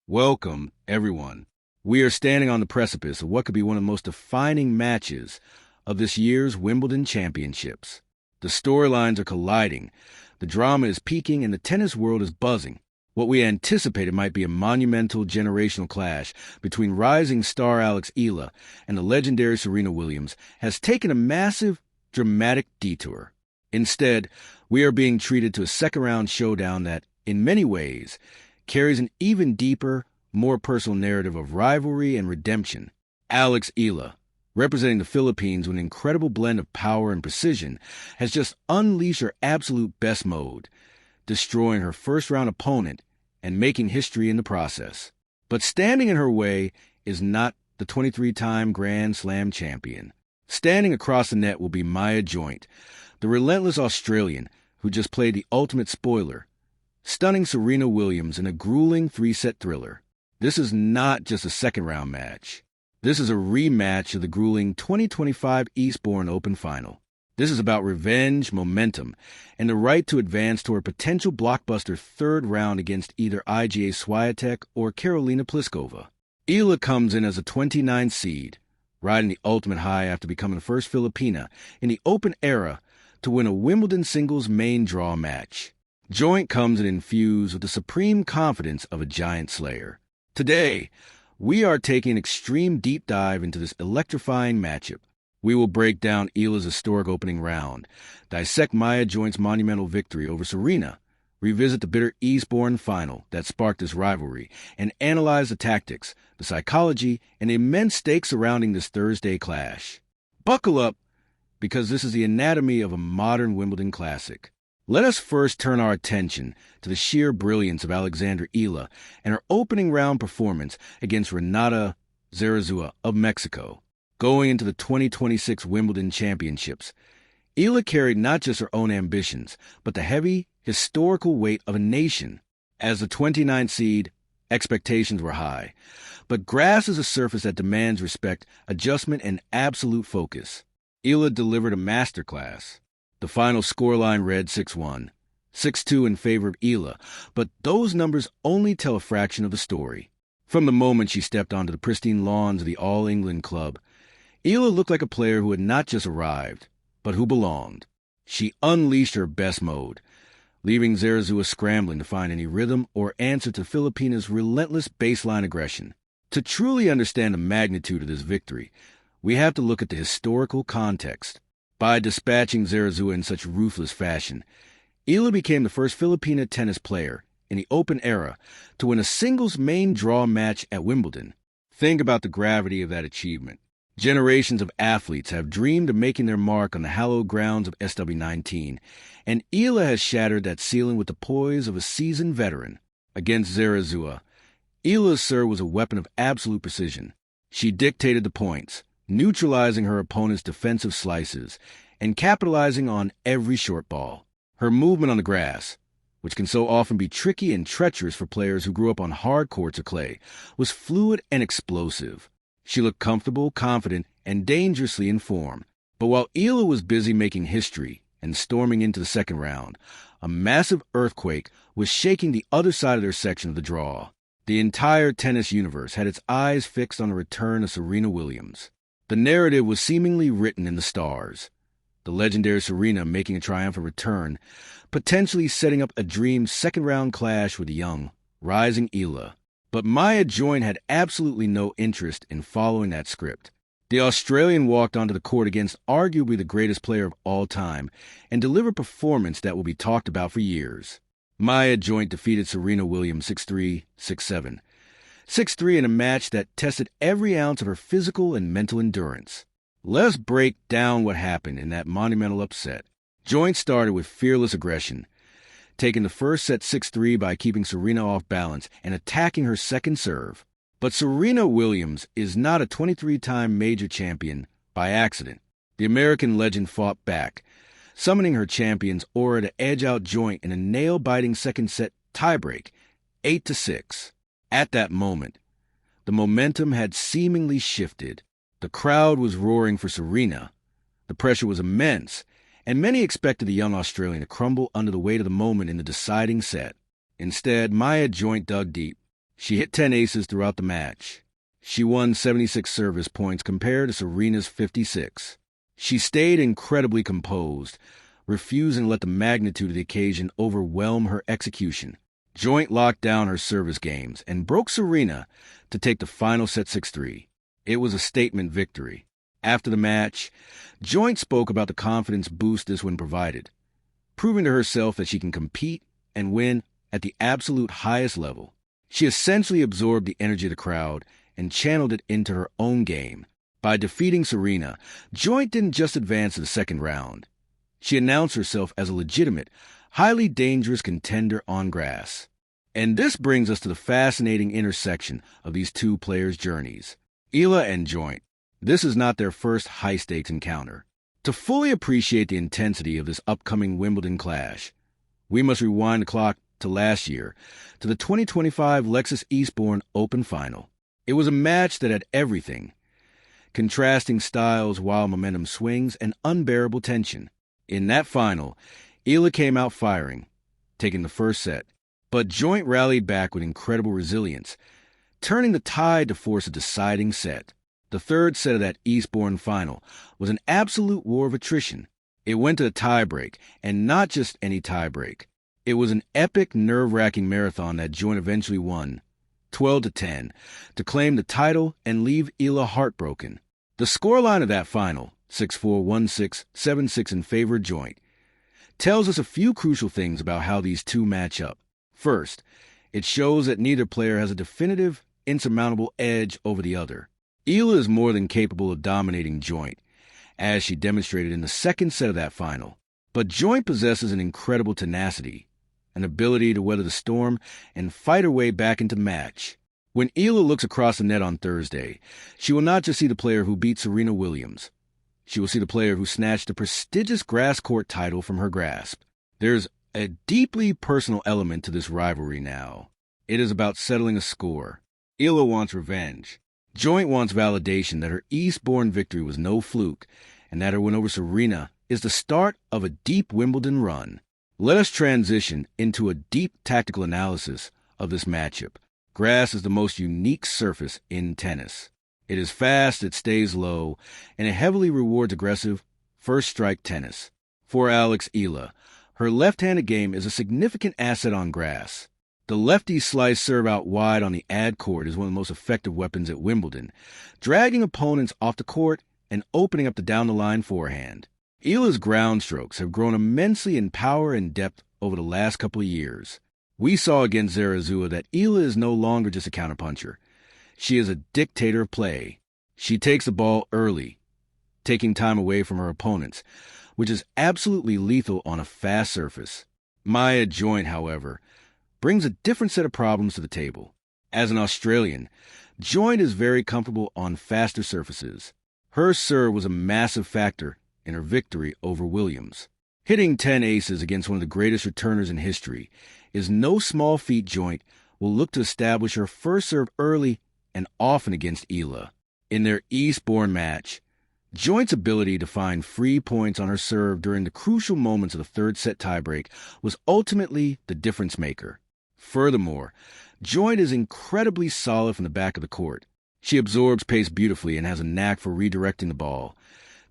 Welcome, everyone. We are standing on the precipice of what could be one of the most defining matches of this year's Wimbledon Championships. The storylines are colliding, the drama is peaking, and the tennis world is buzzing. What we anticipated might be a monumental generational clash between rising star Alex Eala and the legendary Serena Williams has taken a massive, dramatic detour. Instead, we are being treated to a second-round showdown that, in many ways, carries an even deeper, more personal narrative of rivalry and redemption. Alex Eala, representing the Philippines with an incredible blend of power and precision, has just unleashed her absolute best mode, destroying her first-round opponent and making history in the process. But standing in her way is not the 23-time Grand Slam champion. Standing across the net will be Maya Joint, the relentless Australian who just played the ultimate spoiler, stunning Serena Williams in a grueling three-set thriller. This is not just a second-round match. This is a rematch of the grueling 2025 Eastbourne Open Final. This is about revenge, momentum, and the right to advance toward a potential blockbuster third round against either Iga Swiatek or Karolina Pliskova. Eala comes in as a 29th seed, riding the ultimate high after becoming the first Filipina in the Open era to win a Wimbledon singles main draw match. Joint comes in infused with the supreme confidence of a giant slayer. Today, we are taking an extreme deep dive into this electrifying matchup. We will break down Eala's historic opening round, dissect Maya Joint's monumental victory over Serena, revisit the bitter Eastbourne final that sparked this rivalry, and analyze the tactics, the psychology, and the immense stakes surrounding this Thursday clash. Buckle up, because this is the anatomy of a modern Wimbledon classic. Let us first turn our attention to the sheer brilliance of Alexandra Eala and her opening round performance against Renata Zarazua of Mexico. Going into the 2026 Wimbledon Championships, Eala carried not just her own ambitions, but the heavy, historical weight of a nation. As the 29th seed, expectations were high, but grass is a surface that demands respect, adjustment, and absolute focus. Eala delivered a masterclass. The final scoreline read 6-1, 6-2 in favor of Eala, but those numbers only tell a fraction of the story. From the moment she stepped onto the pristine lawns of the All England Club, Eala looked like a player who had not just arrived, but who belonged. She unleashed her best mode, leaving Zarazua scrambling to find any rhythm or answer to Filipina's relentless baseline aggression. To truly understand the magnitude of this victory, we have to look at the historical context. By dispatching Zarazua in such ruthless fashion, Eala became the first Filipina tennis player in the Open era to win a singles main draw match at Wimbledon. Think about the gravity of that achievement. Generations of athletes have dreamed of making their mark on the hallowed grounds of SW19, and Eala has shattered that ceiling with the poise of a seasoned veteran. Against Zarazua, Eala's serve was a weapon of absolute precision. She dictated the points, neutralizing her opponent's defensive slices and capitalizing on every short ball. Her movement on the grass, which can so often be tricky and treacherous for players who grew up on hard courts of clay, was fluid and explosive. She looked comfortable, confident, and dangerously in form. But while Eala was busy making history and storming into the second round, a massive earthquake was shaking the other side of their section of the draw. The entire tennis universe had its eyes fixed on the return of Serena Williams. The narrative was seemingly written in the stars. The legendary Serena making a triumphant return, potentially setting up a dream second-round clash with the young, rising Eala. But Maya Joint had absolutely no interest in following that script. The Australian walked onto the court against arguably the greatest player of all time and delivered a performance that will be talked about for years. Maya Joint defeated Serena Williams 6-3, 6-7. 6-3 in a match that tested every ounce of her physical and mental endurance. Let's break down what happened in that monumental upset. Joint started with fearless aggression, taking the first set 6-3 by keeping Serena off balance and attacking her second serve. But Serena Williams is not a 23-time major champion by accident. The American legend fought back, summoning her champion's aura to edge out Joint in a nail-biting second set tiebreak, 8-6. At that moment, the momentum had seemingly shifted. The crowd was roaring for Serena. The pressure was immense, and many expected the young Australian to crumble under the weight of the moment in the deciding set. Instead, Maya Joint dug deep. She hit 10 aces throughout the match. She won 76 service points compared to Serena's 56. She stayed incredibly composed, refusing to let the magnitude of the occasion overwhelm her execution. Joint locked down her service games and broke Serena to take the final set 6-3. It was a statement victory. After the match, Joint spoke about the confidence boost this win provided, proving to herself that she can compete and win at the absolute highest level. She essentially absorbed the energy of the crowd and channeled it into her own game. By defeating Serena, Joint didn't just advance to the second round. She announced herself as a legitimate, highly dangerous contender on grass. And this brings us to the fascinating intersection of these two players' journeys. Eala and Joint. This is not their first high-stakes encounter. To fully appreciate the intensity of this upcoming Wimbledon clash, we must rewind the clock to last year, to the 2025 Lexus Eastbourne Open Final. It was a match that had everything: contrasting styles, wild momentum swings, and unbearable tension. In that final, Eala came out firing, taking the first set, but Joint rallied back with incredible resilience, turning the tide to force a deciding set. The third set of that Eastbourne final was an absolute war of attrition. It went to a tiebreak, and not just any tiebreak. It was an epic, nerve-wracking marathon that Joint eventually won, 12-10, to claim the title and leave Eala heartbroken. The scoreline of that final, 6-4, 1-6, 7-6 in favor of Joint, tells us a few crucial things about how these two match up. First, it shows that neither player has a definitive, insurmountable edge over the other. Eala is more than capable of dominating Joint, as she demonstrated in the second set of that final. But Joint possesses an incredible tenacity, an ability to weather the storm and fight her way back into the match. When Eala looks across the net on Thursday, she will not just see the player who beat Serena Williams. She will see the player who snatched the prestigious grass court title from her grasp. There's a deeply personal element to this rivalry now. It is about settling a score. Eala wants revenge. Joint wants validation that her Eastbourne victory was no fluke, and that her win over Serena is the start of a deep Wimbledon run. Let us transition into a deep tactical analysis of this matchup. Grass is the most unique surface in tennis. It is fast, it stays low, and it heavily rewards aggressive, first-strike tennis. For Alex Eala, her left-handed game is a significant asset on grass. The lefty slice serve out wide on the ad court is one of the most effective weapons at Wimbledon, dragging opponents off the court and opening up the down-the-line forehand. Eala's ground strokes have grown immensely in power and depth over the last couple of years. We saw against Zarazua that Eala is no longer just a counterpuncher. She is a dictator of play. She takes the ball early, taking time away from her opponents, which is absolutely lethal on a fast surface. Maya Joint, however, brings a different set of problems to the table. As an Australian, Joint is very comfortable on faster surfaces. Her serve was a massive factor in her victory over Williams. Hitting 10 aces against one of the greatest returners in history is no small feat. Joint will look to establish her first serve early and often against Eala. In their Eastbourne match, Joint's ability to find free points on her serve during the crucial moments of the third set tiebreak was ultimately the difference maker. Furthermore, Joint is incredibly solid from the back of the court. She absorbs pace beautifully and has a knack for redirecting the ball,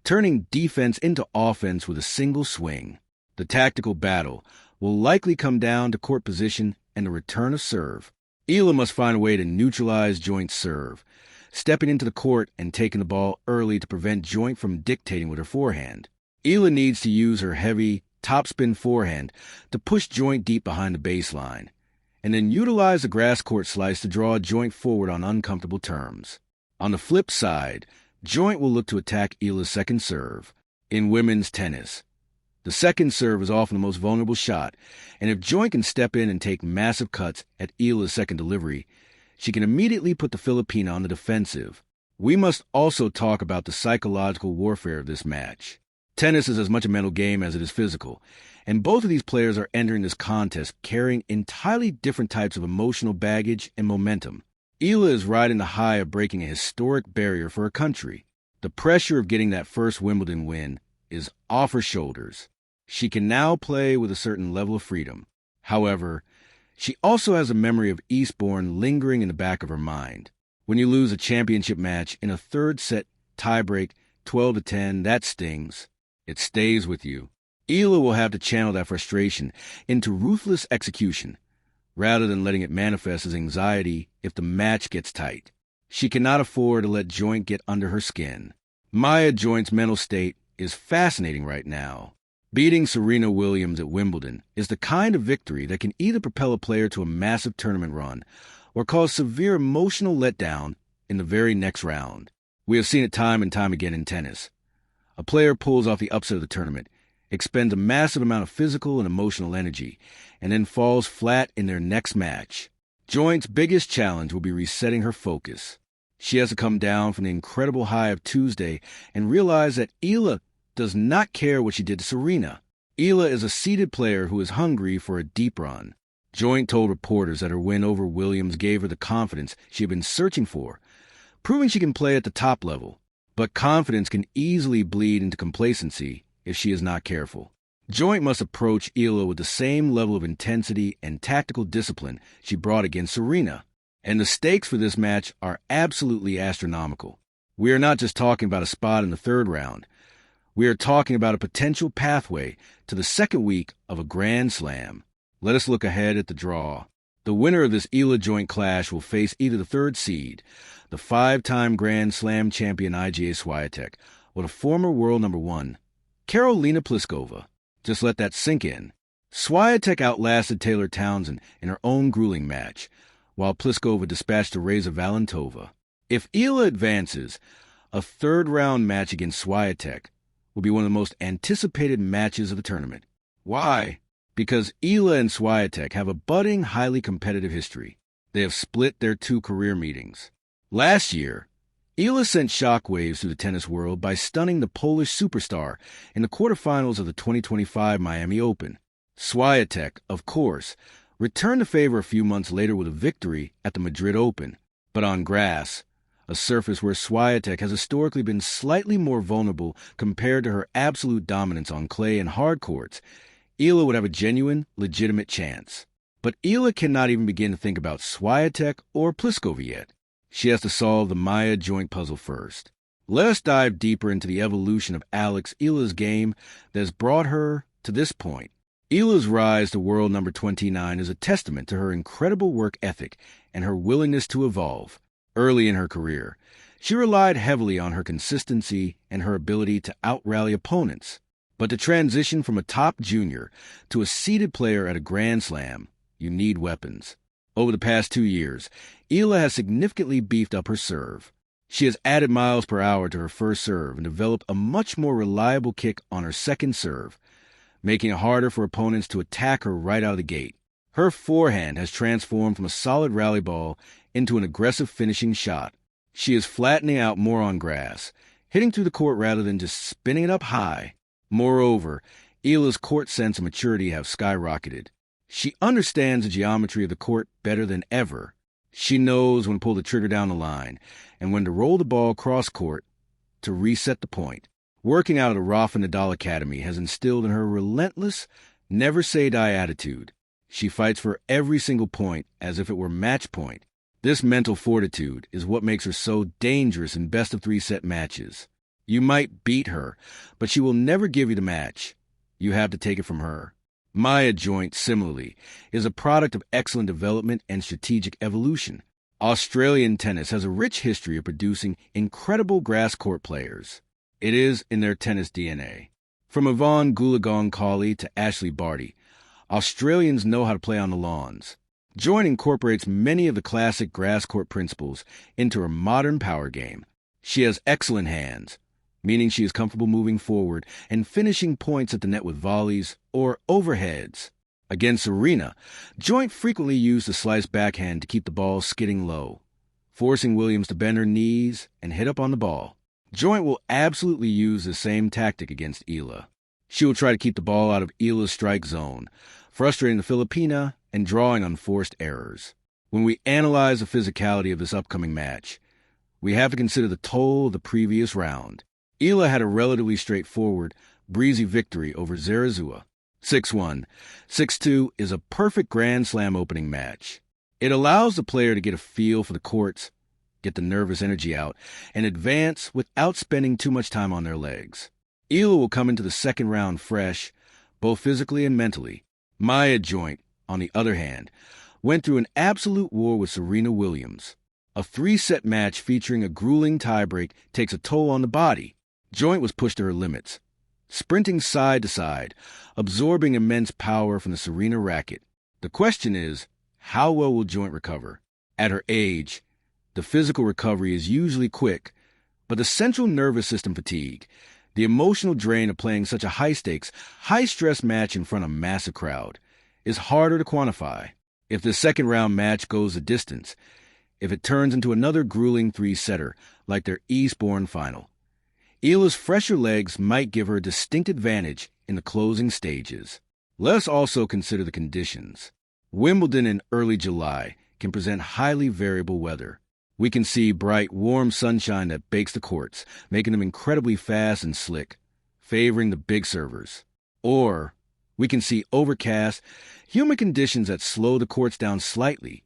turning defense into offense with a single swing. The tactical battle will likely come down to court position and the return of serve. Eala must find a way to neutralize Joint's serve, stepping into the court and taking the ball early to prevent Joint from dictating with her forehand. Eala needs to use her heavy, topspin forehand to push Joint deep behind the baseline, and then utilize the grass court slice to draw Joint forward on uncomfortable terms. On the flip side, Joint will look to attack Eala's second serve. In women's tennis, the second serve is often the most vulnerable shot, and if Joint can step in and take massive cuts at Eala's second delivery, she can immediately put the Filipino on the defensive. We must also talk about the psychological warfare of this match. Tennis is as much a mental game as it is physical, and both of these players are entering this contest carrying entirely different types of emotional baggage and momentum. Eala is riding the high of breaking a historic barrier for her country. The pressure of getting that first Wimbledon win is off her shoulders. She can now play with a certain level of freedom. However, She also has a memory of Eastbourne lingering in the back of her mind. When you lose a championship match in a third-set tiebreak, 12-10, that stings. It stays with you. Eala will have to channel that frustration into ruthless execution, rather than letting it manifest as anxiety if the match gets tight. She cannot afford to let Joint get under her skin. Maya Joint's mental state is fascinating right now. Beating Serena Williams at Wimbledon is the kind of victory that can either propel a player to a massive tournament run or cause severe emotional letdown in the very next round. We have seen it time and time again in tennis. A player pulls off the upset of the tournament, expends a massive amount of physical and emotional energy, and then falls flat in their next match. Joint's biggest challenge will be resetting her focus. She has to come down from the incredible high of Tuesday and realize that Eala does not care what she did to Serena. Eala is a seeded player who is hungry for a deep run. Joint told reporters that her win over Williams gave her the confidence she had been searching for, proving she can play at the top level. But confidence can easily bleed into complacency if she is not careful. Joint must approach Eala with the same level of intensity and tactical discipline she brought against Serena. And the stakes for this match are absolutely astronomical. We are not just talking about a spot in the third round. We are talking about a potential pathway to the second week of a Grand Slam. Let us look ahead at the draw. The winner of this Eala-Joint clash will face either the third seed, the 5-time Grand Slam champion Iga Swiatek, or the former world number 1, Karolina Pliskova. Just let that sink in. Swiatek outlasted Taylor Townsend in her own grueling match, while Pliskova dispatched Teresa Valentova. If Eala advances, a third-round match against Swiatek will be one of the most anticipated matches of the tournament. Why? Because Eala and Swiatek have a budding, highly competitive history. They have split their 2 career meetings. Last year, Eala sent shockwaves through the tennis world by stunning the Polish superstar in the quarterfinals of the 2025 Miami Open. Swiatek, of course, returned the favor a few months later with a victory at the Madrid Open, but on grass, a surface where Swiatek has historically been slightly more vulnerable compared to her absolute dominance on clay and hard courts. Eala would have a genuine, legitimate chance. But Eala cannot even begin to think about Swiatek or Pliskova yet. She has to solve the Maya Joint puzzle first. Let us dive deeper into the evolution of Alex Eala's game that has brought her to this point. Eala's rise to world number 29 is a testament to her incredible work ethic and her willingness to evolve. Early in her career, she relied heavily on her consistency and her ability to out-rally opponents. But to transition from a top junior to a seeded player at a Grand Slam, you need weapons. Over the past 2 years, Eala has significantly beefed up her serve. She has added miles per hour to her first serve and developed a much more reliable kick on her second serve, making it harder for opponents to attack her right out of the gate. Her forehand has transformed from a solid rally ball into an aggressive finishing shot. She is flattening out more on grass, hitting through the court rather than just spinning it up high. Moreover, Eala's court sense and maturity have skyrocketed. She understands the geometry of the court better than ever. She knows when to pull the trigger down the line and when to roll the ball cross-court to reset the point. Working out at the Rafa Nadal Academy has instilled in her a relentless, never-say-die attitude. She fights for every single point as if it were match point. This mental fortitude is what makes her so dangerous in best-of-3 set matches. You might beat her, but she will never give you the match. You have to take it from her. Maya Joint, similarly, is a product of excellent development and strategic evolution. Australian tennis has a rich history of producing incredible grass court players. It is in their tennis DNA. From Yvonne Goolagong-Cawley to Ashley Barty, Australians know how to play on the lawns. Joint incorporates many of the classic grass court principles into her modern power game. She has excellent hands, meaning she is comfortable moving forward and finishing points at the net with volleys or overheads. Against Serena, Joint frequently used the slice backhand to keep the ball skidding low, forcing Williams to bend her knees and hit up on the ball. Joint will absolutely use the same tactic against Eala. She will try to keep the ball out of Eala's strike zone, frustrating the Filipina and drawing unforced errors. When we analyze the physicality of this upcoming match, we have to consider the toll of the previous round. Eala had a relatively straightforward, breezy victory over Zarazua. 6-1. 6-2 is a perfect Grand Slam opening match. It allows the player to get a feel for the courts, get the nervous energy out, and advance without spending too much time on their legs. Eala will come into the second round fresh, both physically and mentally. Maya Joint, on the other hand, went through an absolute war with Serena Williams. A 3-set match featuring a grueling tiebreak takes a toll on the body. Joint was pushed to her limits, sprinting side to side, absorbing immense power from the Serena racket. The question is, how well will Joint recover? At her age, the physical recovery is usually quick, but the central nervous system fatigue, the emotional drain of playing such a high-stakes, high-stress match in front of a massive crowd, is harder to quantify. If the second-round match goes the distance, if it turns into another grueling 3-setter like their Eastbourne final, Eala's fresher legs might give her a distinct advantage in the closing stages. Let's also consider the conditions. Wimbledon in early July can present highly variable weather. We can see bright, warm sunshine that bakes the courts, making them incredibly fast and slick, favoring the big servers. Or we can see overcast, humid conditions that slow the courts down slightly,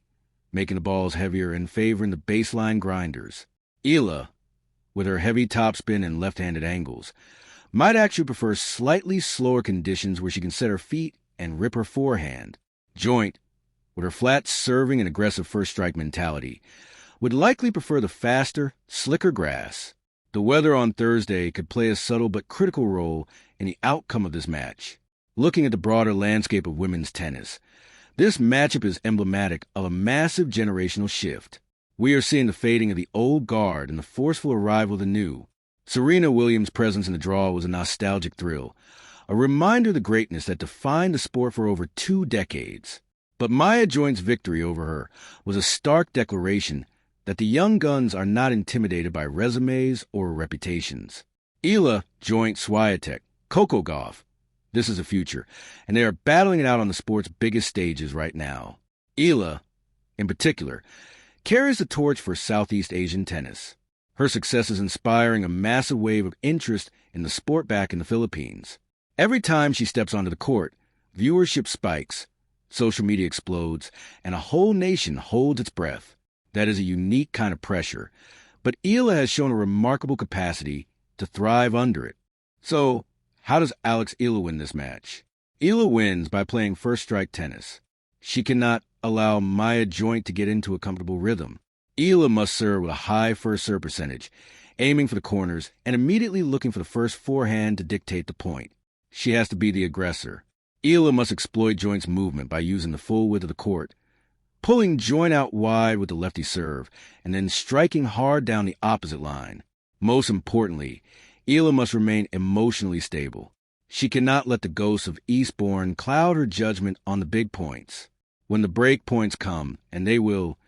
making the balls heavier and favoring the baseline grinders. Eala, with her heavy topspin and left-handed angles, might actually prefer slightly slower conditions where she can set her feet and rip her forehand. Joint, with her flat serving and aggressive first strike mentality, would likely prefer the faster, slicker grass. The weather on Thursday could play a subtle but critical role in the outcome of this match. Looking at the broader landscape of women's tennis, this matchup is emblematic of a massive generational shift. We are seeing the fading of the old guard and the forceful arrival of the new. Serena Williams' presence in the draw was a nostalgic thrill, a reminder of the greatness that defined the sport for over 2 decades. But Maya Joint's victory over her was a stark declaration that the young guns are not intimidated by resumes or reputations. Eala, Joint, Swiatek, Coco Gauff. This is the future, and they are battling it out on the sport's biggest stages right now. Eala, in particular, carries the torch for Southeast Asian tennis. Her success is inspiring a massive wave of interest in the sport back in the Philippines. Every time she steps onto the court, viewership spikes, social media explodes, and a whole nation holds its breath. That is a unique kind of pressure, but Eala has shown a remarkable capacity to thrive under it. So, how does Alex Eala win this match? Eala wins by playing first-strike tennis. She cannot allow Maya Joint to get into a comfortable rhythm. Eala must serve with a high first serve percentage, aiming for the corners and immediately looking for the first forehand to dictate the point. She has to be the aggressor. Eala must exploit Joint's movement by using the full width of the court, pulling Joint out wide with the lefty serve, and then striking hard down the opposite line. Most importantly, Eala must remain emotionally stable. She cannot let the ghosts of Eastbourne cloud her judgment on the big points. When the break points come, and they will,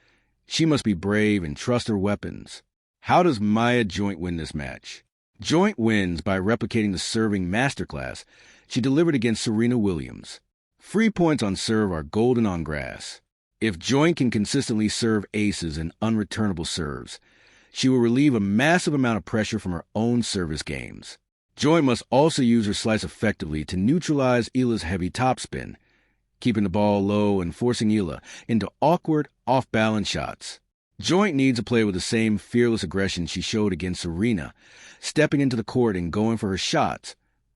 she must be brave and trust her weapons. How does Maya Joint win this match? Joint wins by replicating the serving masterclass she delivered against Serena Williams. Free points on serve are golden on grass. If Joint can consistently serve aces and unreturnable serves, she will relieve a massive amount of pressure from her own service games. Joint must also use her slice effectively to neutralize Eala's heavy topspin, keeping the ball low and forcing Eala into awkward, off-balance shots. Joint needs to play with the same fearless aggression she showed against Serena, stepping into the court and going for her shots,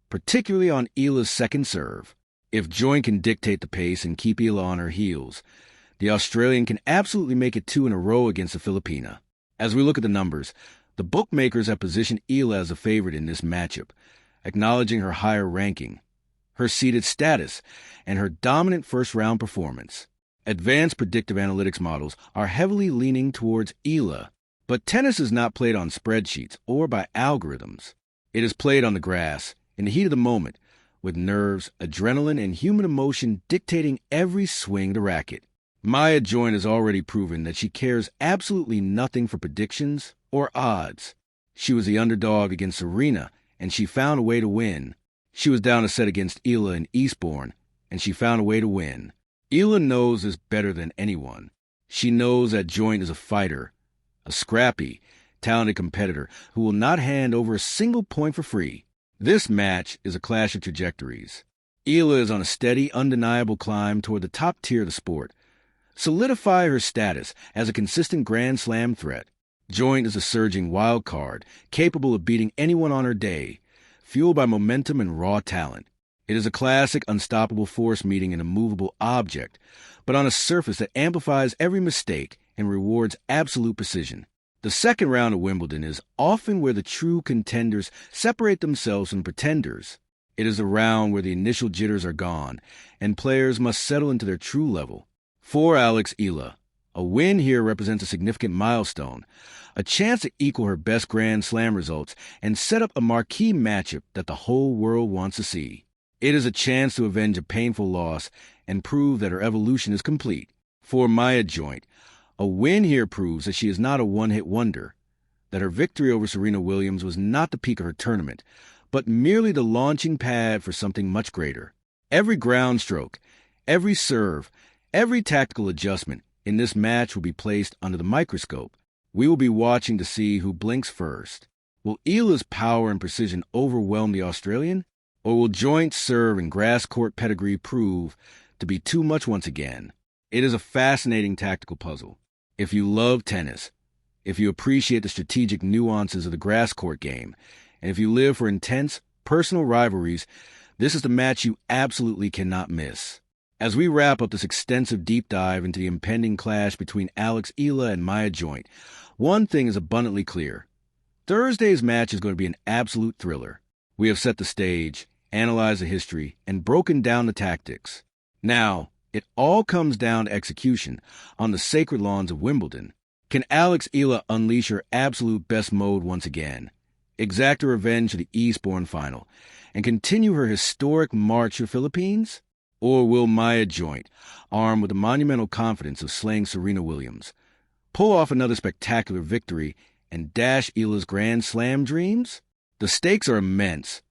particularly on Eala's second serve. If Joint can dictate the pace and keep Eala on her heels, the Australian can absolutely make it 2 in a row against the Filipina. As we look at the numbers, the bookmakers have positioned Eala as a favorite in this matchup, acknowledging her higher ranking, her seeded status, and her dominant first-round performance. Advanced predictive analytics models are heavily leaning towards Eala, but tennis is not played on spreadsheets or by algorithms. It is played on the grass, in the heat of the moment, with nerves, adrenaline, and human emotion dictating every swing of the racket. Maya Joint has already proven that she cares absolutely nothing for predictions or odds. She was the underdog against Serena, and she found a way to win. She was down a set against Eala in Eastbourne, and she found a way to win. Eala knows this better than anyone. She knows that Joint is a fighter, a scrappy, talented competitor who will not hand over a single point for free. This match is a clash of trajectories. Eala is on a steady, undeniable climb toward the top tier of the sport. Solidify her status as a consistent Grand Slam threat. Joint is a surging wild card, capable of beating anyone on her day, fueled by momentum and raw talent. It is a classic unstoppable force meeting an immovable object, but on a surface that amplifies every mistake and rewards absolute precision. The second round of Wimbledon is often where the true contenders separate themselves from pretenders. It is a round where the initial jitters are gone, and players must settle into their true level. For Alex Eala, a win here represents a significant milestone, a chance to equal her best Grand Slam results and set up a marquee matchup that the whole world wants to see. It is a chance to avenge a painful loss and prove that her evolution is complete. For Maya Joint, a win here proves that she is not a one-hit wonder, that her victory over Serena Williams was not the peak of her tournament, but merely the launching pad for something much greater. Every ground stroke, every serve, every tactical adjustment in this match will be placed under the microscope. We will be watching to see who blinks first. Will Eala's power and precision overwhelm the Australian? Or will Joint's serve and grass court pedigree prove to be too much once again? It is a fascinating tactical puzzle. If you love tennis, if you appreciate the strategic nuances of the grass court game, and if you live for intense, personal rivalries, this is the match you absolutely cannot miss. As we wrap up this extensive deep dive into the impending clash between Alex Eala and Maya Joint, one thing is abundantly clear. Thursday's match is going to be an absolute thriller. We have set the stage, analyzed the history, and broken down the tactics. Now, it all comes down to execution on the sacred lawns of Wimbledon. Can Alex Eala unleash her absolute best mode once again, exact her revenge for the Eastbourne final, and continue her historic march to the Philippines? Or will Maya Joint, armed with the monumental confidence of slaying Serena Williams, pull off another spectacular victory and dash Eala's Grand Slam dreams? The stakes are immense.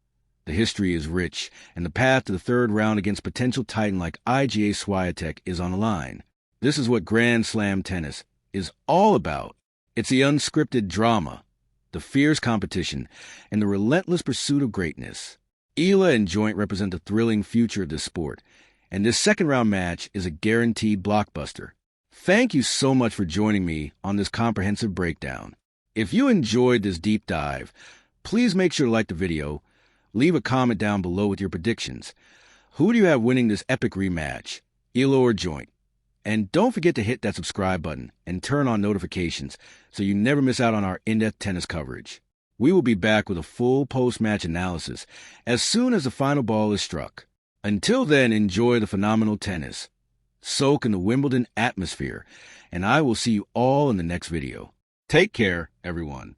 The history is rich, and the path to the third round against potential titan like Iga Swiatek is on the line. This is what Grand Slam tennis is all about. It's the unscripted drama, the fierce competition, and the relentless pursuit of greatness. Eala and Joint represent the thrilling future of this sport, and this second-round match is a guaranteed blockbuster. Thank you so much for joining me on this comprehensive breakdown. If you enjoyed this deep dive, please make sure to like the video, leave a comment down below with your predictions. Who do you have winning this epic rematch, Eala or Joint? And don't forget to hit that subscribe button and turn on notifications so you never miss out on our in-depth tennis coverage. We will be back with a full post-match analysis as soon as the final ball is struck. Until then, enjoy the phenomenal tennis. Soak in the Wimbledon atmosphere, and I will see you all in the next video. Take care, everyone.